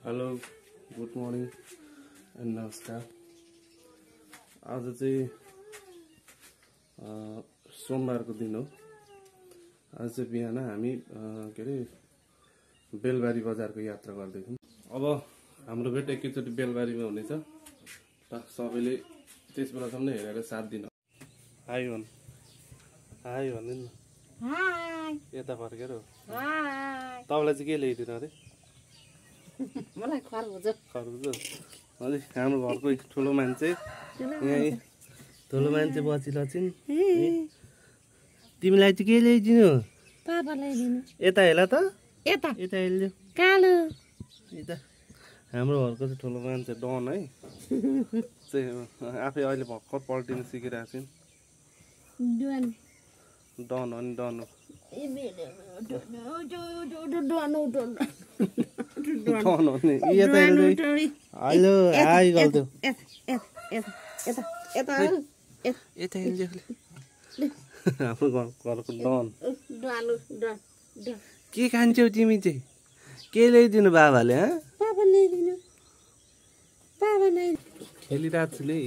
Hello good morning and नमस्कार। आज चाहिँ सोमबारको दिन हो। आज चाहिँ बिहान हामी के अरे बेलबारी बजारको यात्रा गर्दैछौँ। अब हाम्रो भेट एकैचोटि बेलबारीमा हुनेछ र सबैले त्यस बेलासम्म हेरेर साथ दिनु। हाई भन्, हाई भन्नु न। यता फर्केर हो। तपाईँलाई चाहिँ के ल्याइदिनु अरे? मलाई खरबुज। हजुर, हाम्रो घरको ठुलो मान्छे यहीँ ठुलो मान्छे बसिरहेछन्। तिमीलाई चाहिँ के ल्याइदिनु? पापा ल्याइदिनु। यता हेला त, यता यता हेल्यो कालो। यता हाम्रो घरको चाहिँ ठुलो मान्छे डन है चाहिँ आफै अहिले भर्खर पल्टिनु सिकिरहेको छिन्। डन हो नि, डन हो। हेलो हाई गल्थ्यो हाम्रो घरको डन। के खान्छौ तिमी चाहिँ? के ल्याइदिनु बाबाले? खेलिरहेको छु नि।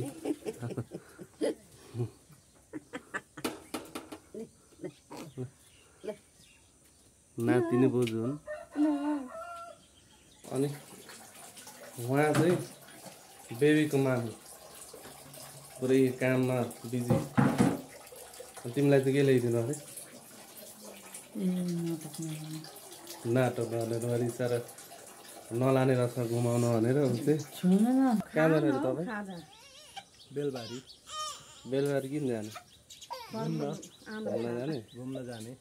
नाति नै बोजू हुन्। अनि उहाँ चाहिँ बेबीको मामी पुरै काममा बिजी। तिमीलाई चाहिँ के ल्याइदिनु अरे? नाटक भनेर रिसाएर नलाने रसमा घुमाउनु भनेर चाहिँ कहाँ जाने तपाईँ? बेलबारी। बेलबारी किन जाने? घुम्न जाने।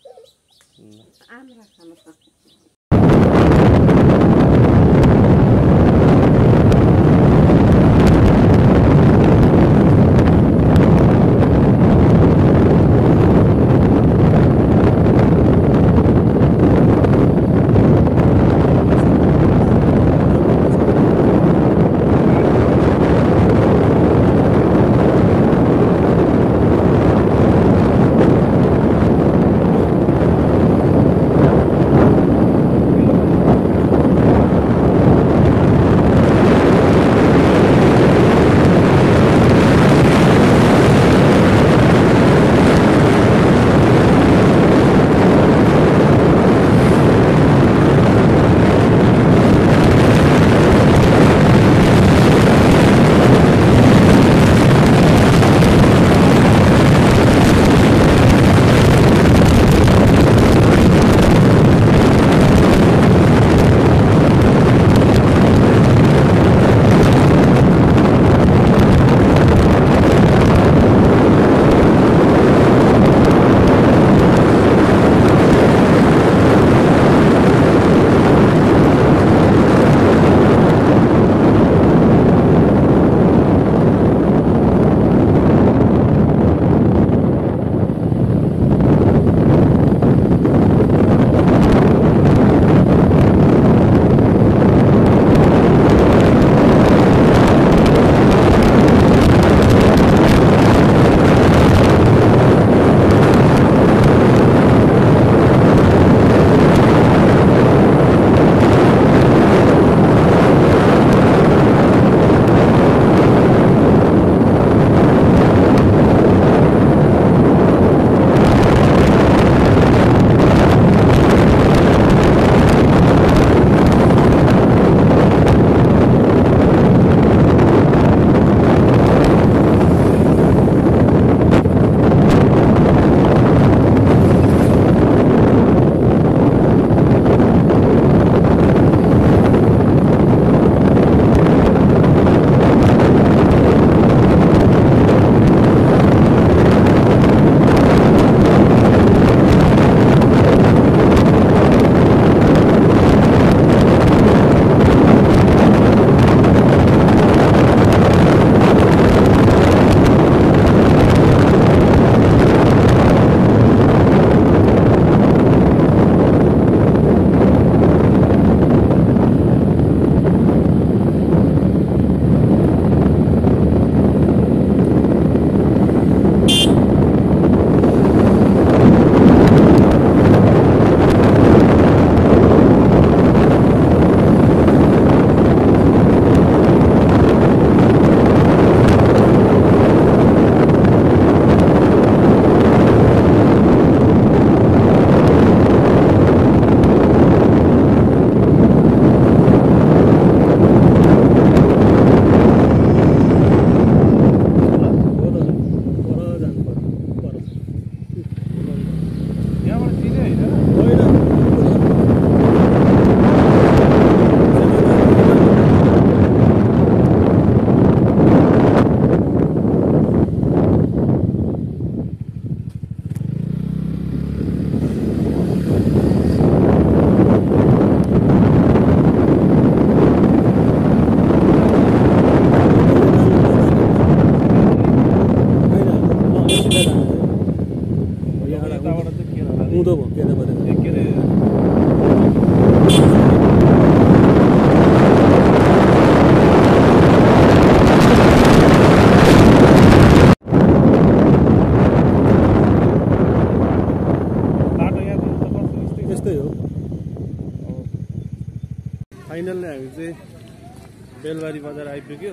फाइनल्ली हामी चाहिँ बेलबारी बजार आइपुग्यो।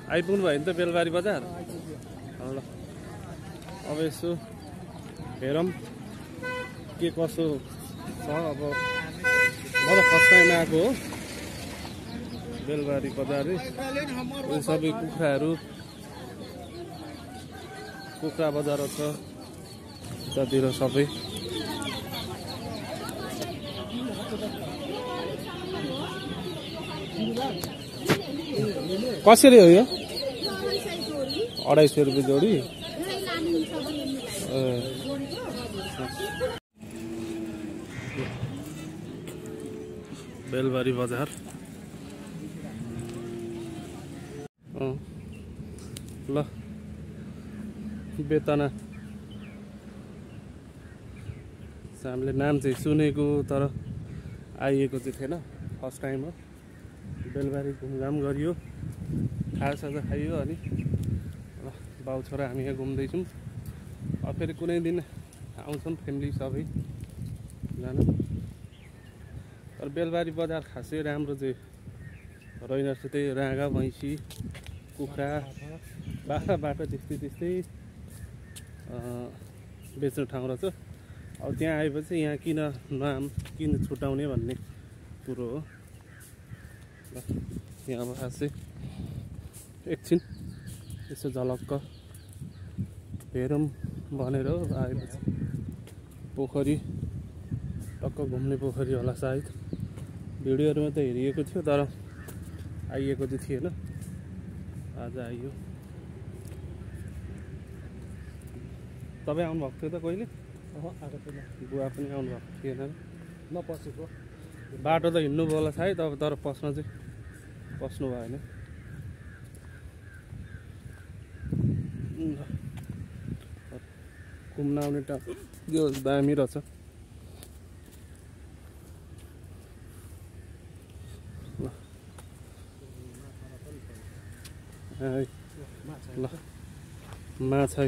आइपुग्नु भयो नि त बेलबारी बजार? ल अब यसो हेरौँ के कसो छ। अब म त फर्स्ट टाइम आएको हो बेलबारी बजार। सबै कुखुरा बजार छ उतातिर सबै। कसरी हो यो? 250 रुपियाँ जोडी। बेलबारी बजार ल बेतना हामीले नाम चाहिँ सुनेको तर आइएको चाहिँ थिएन। फर्स्ट टाइम हो। बेलबारी घुमघाम गरियो, खाजासाजा खाइयो, अनि बाउ छोरा हामी यहाँ घुम्दैछौँ। अब फेरि कुनै दिन आउँछौँ फ्यामिली सबै जानु। तर बेलबारी बजार खासै राम्रो चाहिँ रहेन रहेछ। त्यही राँगा भैँसी कुखुरा बाख्राबाट त्यस्तै बेच्ने ठाउँ रहेछ। अब त्यहाँ आएपछि यहाँ किन छुटाउने भन्ने कुरो हो। यहाँ अब खासै एकछिन यसो झलक्क हेरौँ भनेर हो आएपछि। पोखरी टक्क घुम्ने पोखरी होला सायद। भिडियोहरूमा त हेरिएको थियो तर आइएको चाहिँ थिएन। आज आइयो। तपाईँ आउनुभएको थियो त कहिले? बुवा पनि आउनुभएको थिएन। नपसेको बाटो त हिँड्नु भयो होला सायद। अब तर पस्नु भएन। घुम्न आउने यो दामी रहेछ। ल माछा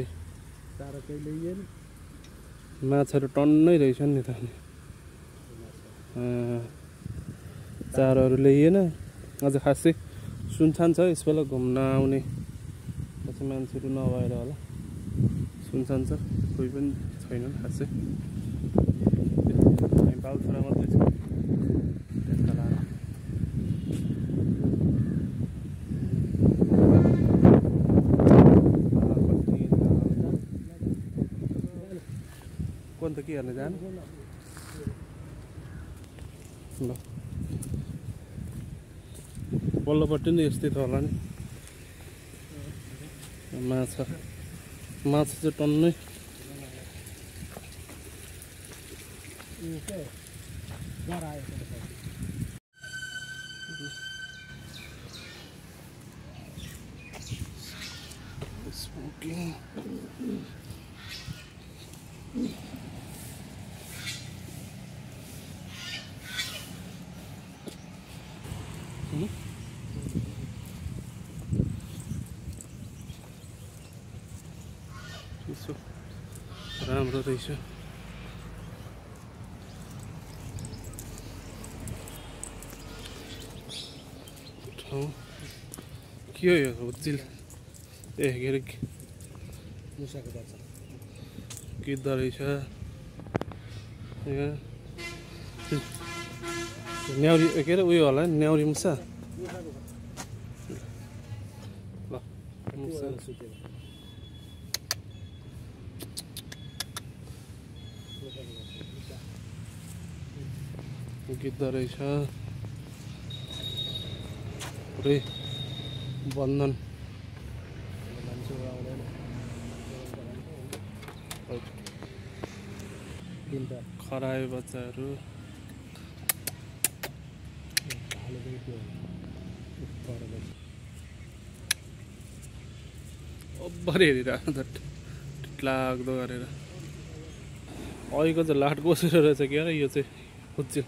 माछाहरू टन्नै रहेछन् नि त। चारोहरू ल्याइएन। अझ खासै सुनसान छ यस बेला घुम्न आउने। पछि मान्छेहरू नभएर होला सुनसान छ, कोही पनि छैनन् खासै। हामी बाउ छोरा मात्रै छ त्यसका लागि। कोन त के हेर्न जानु? ल पल्लोपट्टि नै यस्तै छ होला नि। माछा चाहिँ टन्नै। यसो राम्रो रहेछ। ठाउँ के हो यो? हुच्चिल के अरे मुसाको बच्चा गिद्ध रहेछ। यहाँ न्याउरी के अरे उयो होला नि, न्याउरी मुसा। ल मुसा गिद्ध रहेछ। पुरै बन्धन खरायो बच्चाहरू। अब्बरी हेरिरहेको त लाग्दो गरेर। अहिलेको चाहिँ लाट बसेर रहेछ के अरे यो चाहिँ हुच्चिल।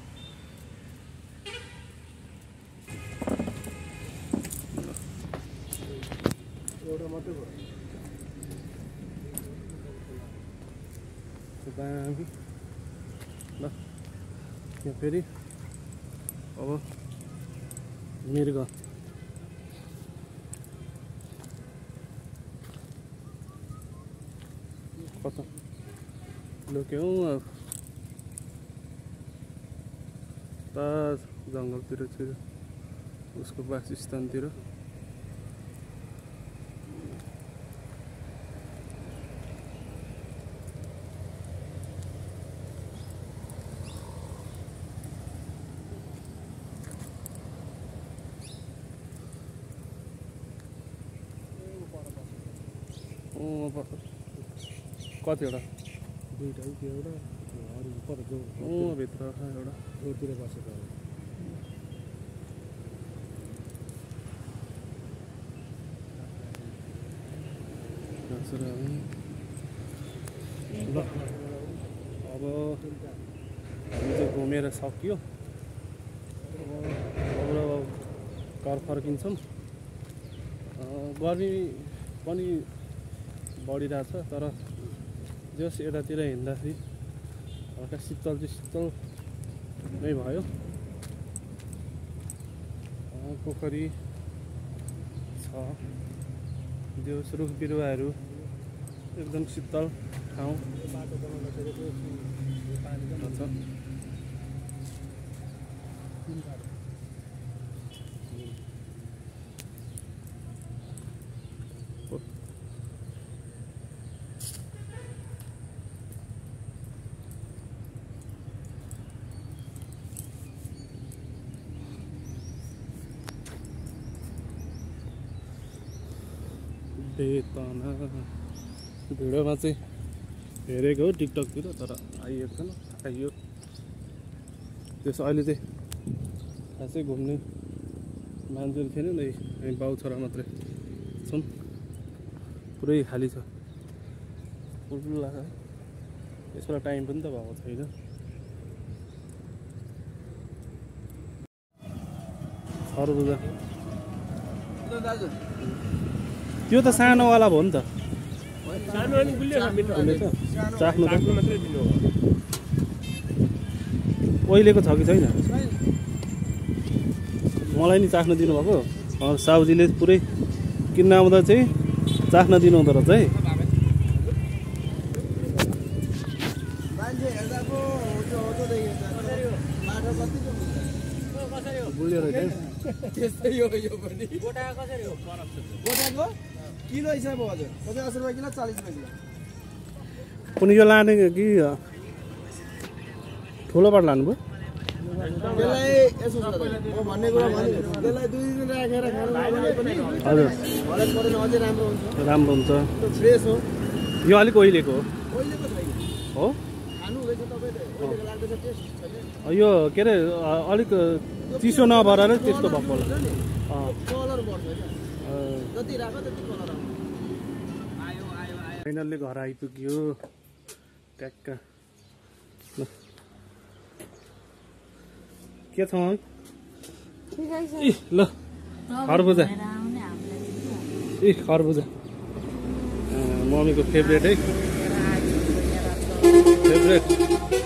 दामी। ल यहाँ फेरि अब मृग कता लुक्यौ ता जङ्गलतिर छु उसको वासस्थानतिर कतिवटा दुईटा त्यो एउटा अरू पर जो भित्र एउटा जोरतिर बसेको ल अब हामी चाहिँ घुमेर सकियो अब घर फर्किन्छौँ गर्मी पनि बढिरहेछ तर जस यतातिर हिँड्दाखेरि हल्का शीतल चाहिँ शीतल नै भयो पोखरी छ जस रुख बिरुवाहरू एकदम शीतल ठाउँ छ बेतना भिडियोमा चाहिँ हेरेको हो टिकटकतिर तर आइएको छैन आइयो त्यस अहिले चाहिँ खासै घुम्ने मान्छेहरू थिएन नि हामी बाउ छोरा मात्रै छौँ पुरै खाली छ फुल यसबाट टाइम पनि त भएको छैन खरबुजा त्यो त सानोवाला भयो नि त चाख्नु त ओइलेको छ कि छैन मलाई नि चाख्न दिनुभएको साउजीले पुरै किन्न आउँदा चाहिँ चाख्न दिनु हुँदो रहेछ है किलो हिसाब हो हजुर 50 रुपैयाँ किलो 40 रुपैयाँ किलो कुनै यो लाने कि ठुलोबाट लानुभयो त्यसलाई यसो छ म भन्ने कुरा भन्नु त्यसलाई 2 दिन राखेर खानु भने पनि हजुर हरेक परेन अझै राम्रो हुन्छ राम्रो हुन्छ त्यो फ्रेस हो यो अलिक ओइलेको ओइलेको छैन हो खानु हुँदैछ तपाईले ओइलेको लाग्दैछ टेस्ट छैन यो के अरे अलिक चिसो नभएर त्यस्तो भएको होला कलर बढ्छ हैन जति राख्यो त्यति कलर आउँछ फाइनल्ली घर आइपुग्यो ट्याक्क के छ ल खरबुजा खरबुजा मम्मीको फेभरेट है फेभरेट